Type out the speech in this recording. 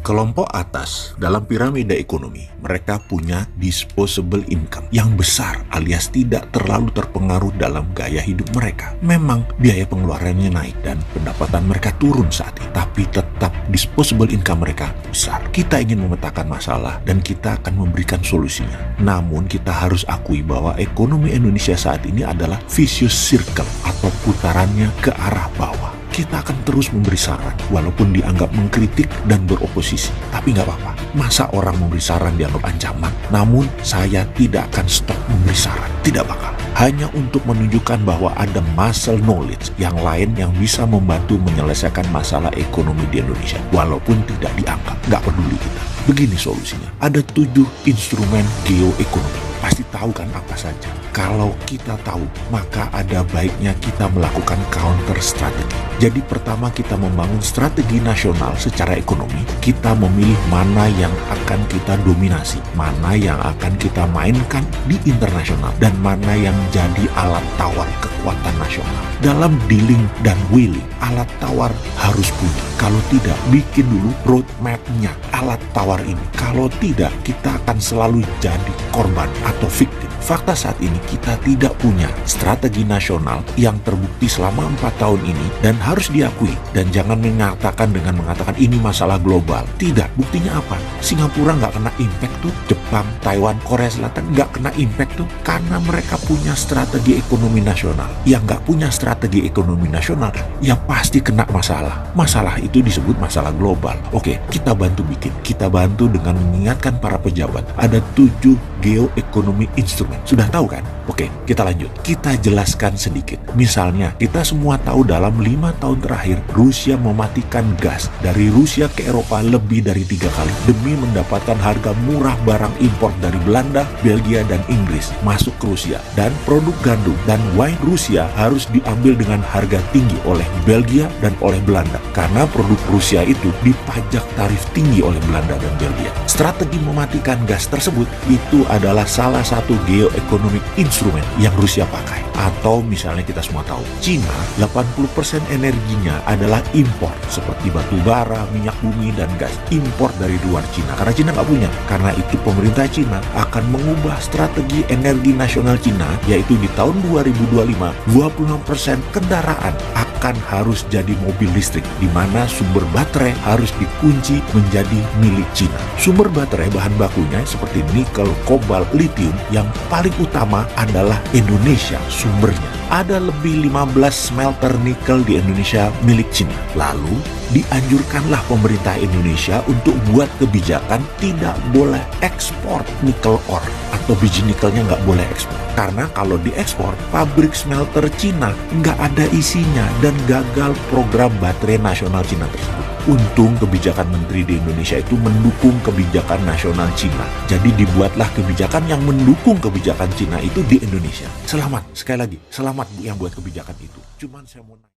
Kelompok atas dalam piramida ekonomi, mereka punya disposable income yang besar alias tidak terlalu terpengaruh dalam gaya hidup mereka. Memang biaya pengeluarannya naik dan pendapatan mereka turun saat ini, tapi tetap disposable income mereka besar. Kita ingin memetakan masalah dan kita akan memberikan solusinya. Namun kita harus akui bahwa ekonomi Indonesia saat ini adalah vicious circle atau putarannya ke arah bawah. Kita akan terus memberi saran, walaupun dianggap mengkritik dan beroposisi. Tapi nggak apa-apa, masa orang memberi saran dianggap ancaman? Namun, saya tidak akan stop memberi saran. Tidak bakal. Hanya untuk menunjukkan bahwa ada muscle knowledge yang lain yang bisa membantu menyelesaikan masalah ekonomi di Indonesia. Walaupun tidak dianggap, nggak peduli kita. Begini solusinya, ada 7 instrumen geoekonomi. Pasti tahu kan apa saja. Kalau kita tahu, maka ada baiknya kita melakukan counter strategi. Jadi pertama kita membangun strategi nasional secara ekonomi. Kita memilih mana yang akan kita dominasi, mana yang akan kita mainkan di internasional, dan mana yang jadi alat tawar kekuatan nasional. Dalam dealing dan willing, alat tawar harus punya. Kalau tidak, bikin dulu roadmap-nya alat tawar ini. Kalau tidak, kita akan selalu jadi korban atau victim. Fakta saat ini kita tidak punya strategi nasional yang terbukti selama 4 tahun ini dan harus diakui. Dan jangan mengatakan dengan mengatakan ini masalah global. Tidak, buktinya apa? Singapura nggak kena impact tuh, Jepang, Taiwan, Korea Selatan nggak kena impact tuh karena mereka punya strategi ekonomi nasional. Yang nggak punya strategi ekonomi nasional, ya pasti kena masalah. Masalah itu disebut masalah global. Oke, kita bantu bikin. Kita bantu dengan mengingatkan para pejabat. Ada 7 geoekonomi instrumen. Sudah tahu kan? Oke, kita lanjut. Kita jelaskan sedikit. Misalnya, kita semua tahu dalam 5 tahun terakhir, Rusia mematikan gas dari Rusia ke Eropa lebih dari 3 kali demi mendapatkan harga murah barang impor dari Belanda, Belgia, dan Inggris masuk ke Rusia. Dan produk gandum dan wine Rusia harus diambil dengan harga tinggi oleh Belgia dan oleh Belanda. Karena produk Rusia itu dipajak tarif tinggi oleh Belanda dan Belgia. Strategi mematikan gas tersebut itu adalah salah satu geoeconomic instrumen yang Rusia pakai. Atau misalnya kita semua tahu, Cina 80% energinya adalah impor seperti batu bara, minyak bumi, dan gas impor dari luar Cina. Karena Cina nggak punya. Karena itu pemerintah Cina akan mengubah strategi energi nasional Cina, yaitu di tahun 2025, 26% kendaraan akan harus jadi mobil listrik, di mana sumber baterai harus dikunci menjadi milik Cina. Sumber baterai bahan bakunya seperti nikel, kobalt, lithium, yang paling utama adalah Indonesia sumbernya. Ada lebih 15 smelter nikel di Indonesia milik Cina. Lalu, dianjurkanlah pemerintah Indonesia untuk buat kebijakan tidak boleh ekspor nikel ore atau biji nikelnya nggak boleh ekspor. Karena kalau diekspor, pabrik smelter Cina nggak ada isinya dan gagal program baterai nasional Cina tersebut. Untung kebijakan menteri di Indonesia itu mendukung kebijakan nasional Cina. Jadi dibuatlah kebijakan yang mendukung kebijakan Cina itu di Indonesia. Selamat, sekali lagi, selamat yang buat kebijakan itu. Cuman saya mau